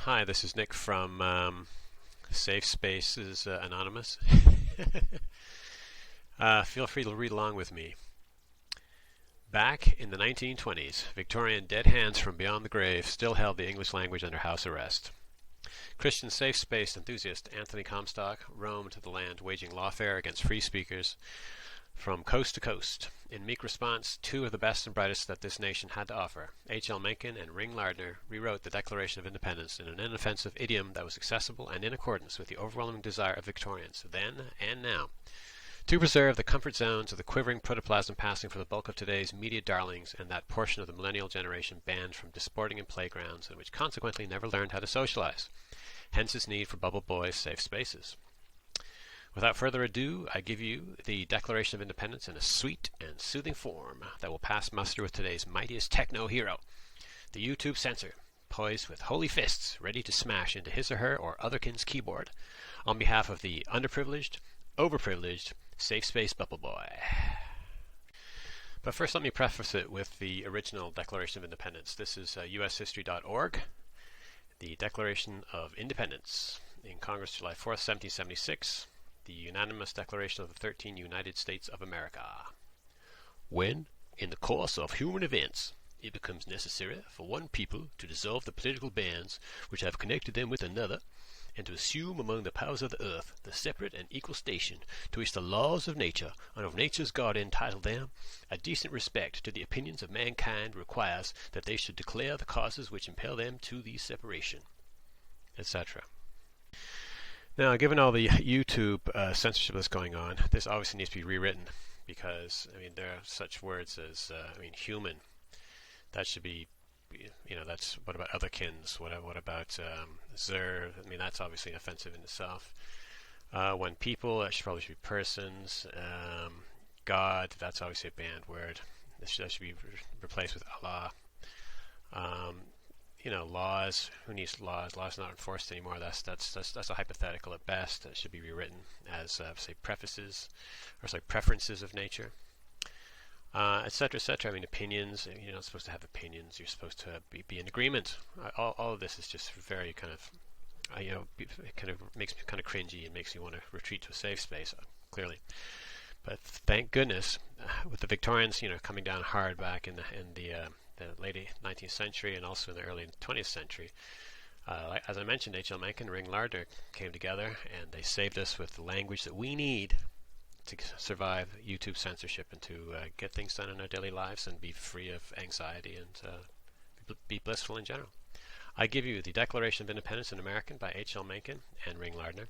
Hi, this is Nick from Safe Spaces Anonymous. Feel free to read along with me. Back in the 1920s, Victorian dead hands from beyond the grave still held the English language under house arrest. Christian safe space enthusiast Anthony Comstock roamed the land waging lawfare against free speakers from coast to coast. In meek response, two of the best and brightest that this nation had to offer, H.L. Mencken and Ring Lardner, rewrote the Declaration of Independence in an inoffensive idiom that was accessible and in accordance with the overwhelming desire of Victorians, then and now, to preserve the comfort zones of the quivering protoplasm passing for the bulk of today's media darlings and that portion of the millennial generation banned from disporting in playgrounds and which consequently never learned how to socialize. Hence its need for Bubble Boys' safe spaces. Without further ado, I give you the Declaration of Independence in a sweet and soothing form that will pass muster with today's mightiest techno hero, the YouTube censor, poised with holy fists ready to smash into his or her or otherkin's keyboard on behalf of the underprivileged, overprivileged, safe space Bubble Boy. But first let me preface it with the original Declaration of Independence. This is ushistory.org, the Declaration of Independence in Congress, July 4th, 1776. The unanimous declaration of the 13 United States of America. When, in the course of human events, it becomes necessary for one people to dissolve the political bands which have connected them with another, and to assume among the powers of the earth the separate and equal station to which the laws of nature and of nature's God entitle them, a decent respect to the opinions of mankind requires that they should declare the causes which impel them to the separation, etc. Now, given all the YouTube censorship that's going on, this obviously needs to be rewritten because, there are such words as, human. That should be, that's, what about otherkins? What about zer? That's obviously offensive in itself. When people, that should probably be persons. God, that's obviously a banned word. That should be replaced with Allah. Laws. Who needs laws? Laws are not enforced anymore. That's a hypothetical at best. That should be rewritten as prefaces, or preferences of nature, etc., etc. Opinions. You're not supposed to have opinions. You're supposed to be in agreement. All of this is just very kind of, it kind of makes me kind of cringy and makes me want to retreat to a safe space. Clearly, but thank goodness, with the Victorians, coming down hard back in the late 19th century and also in the early 20th century. As I mentioned, H.L. Mencken and Ring Lardner came together and they saved us with the language that we need to survive YouTube censorship and to get things done in our daily lives and be free of anxiety and be blissful in general. I give you the Declaration of Independence in American by H.L. Mencken and Ring Lardner,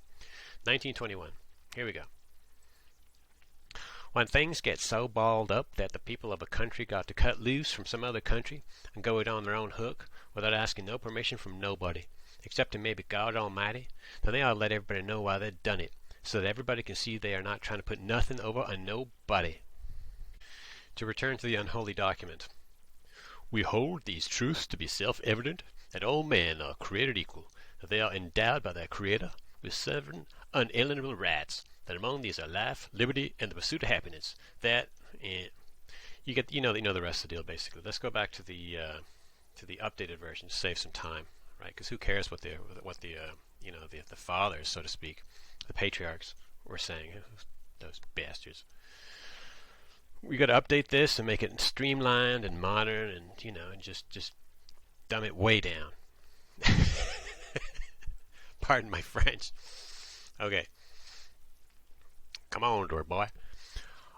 1921. Here we go. When things get so balled up that the people of a country got to cut loose from some other country and go it on their own hook without asking no permission from nobody, excepting maybe God Almighty, then they ought to let everybody know why they've done it, so that everybody can see they are not trying to put nothing over on nobody. To return to the unholy document. We hold these truths to be self-evident, that all men are created equal, that they are endowed by their Creator with certain unalienable rights, that among these are life, liberty, and the pursuit of happiness. That you know the rest of the deal. Basically, let's go back to the updated version to save some time, right? Because who cares what the fathers, so to speak, the patriarchs, were saying? Those bastards. We got to update this and make it streamlined and modern, and just dumb it way down. Pardon my French. Okay. Come on, door boy.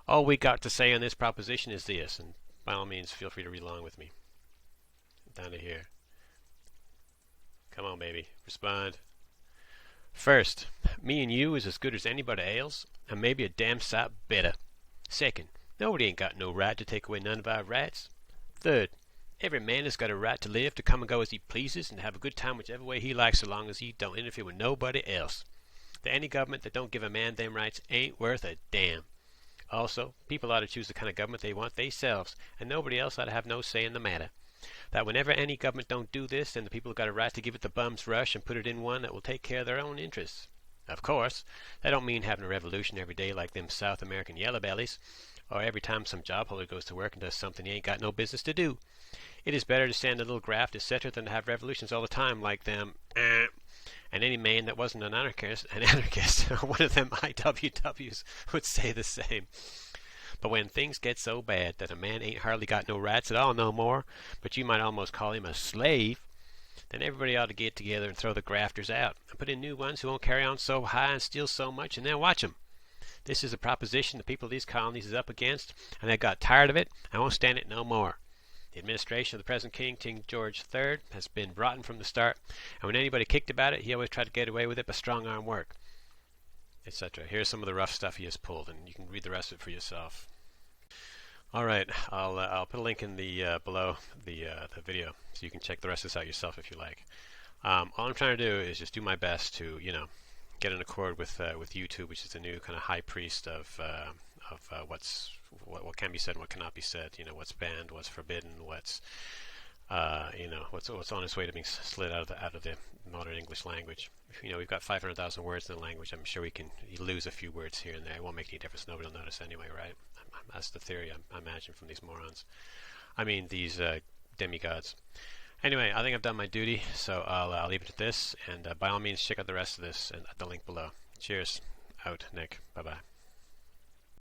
All we got to say on this proposition is this, and by all means, feel free to read along with me. Down to here. Come on, baby. Respond. First, me and you is as good as anybody else, and maybe a damn sight better. Second, nobody ain't got no right to take away none of our rights. Third, every man has got a right to live, to come and go as he pleases, and to have a good time whichever way he likes, so long as he don't interfere with nobody else. That any government that don't give a man them rights ain't worth a damn. Also, people ought to choose the kind of government they want theyselves, and nobody else ought to have no say in the matter. That whenever any government don't do this, then the people have got a right to give it the bum's rush and put it in one that will take care of their own interests. Of course, that don't mean having a revolution every day like them South American yellow bellies, or every time some job holder goes to work and does something he ain't got no business to do. It is better to stand a little graft, etc., than to have revolutions all the time like them. And any man that wasn't an anarchist, one of them IWWs would say the same. But when things get so bad that a man ain't hardly got no rights at all no more, but you might almost call him a slave, then everybody ought to get together and throw the grafters out and put in new ones who won't carry on so high and steal so much, and then watch 'em. This is a proposition the people of these colonies is up against, and they got tired of it and won't stand it no more. The administration of the present King George III has been rotten from the start, and when anybody kicked about it, he always tried to get away with it by strong-arm work, etc. Here's some of the rough stuff he has pulled, and you can read the rest of it for yourself. All right, I'll put a link in the below the video, so you can check the rest of this out yourself if you like. All I'm trying to do is just do my best to, get in accord with YouTube, which is the new kind of high priest of what can be said and what cannot be said. What's banned, what's forbidden, what's on its way to being slid out of the modern English language. We've got 500,000 words in the language. I'm sure we can lose a few words here and there. It won't make any difference. Nobody will notice anyway, right? That's the theory I imagine from these morons. I mean, these demigods. Anyway, I think I've done my duty, so I'll leave it at this. And by all means, check out the rest of this at the link below. Cheers. Out, Nick. Bye-bye.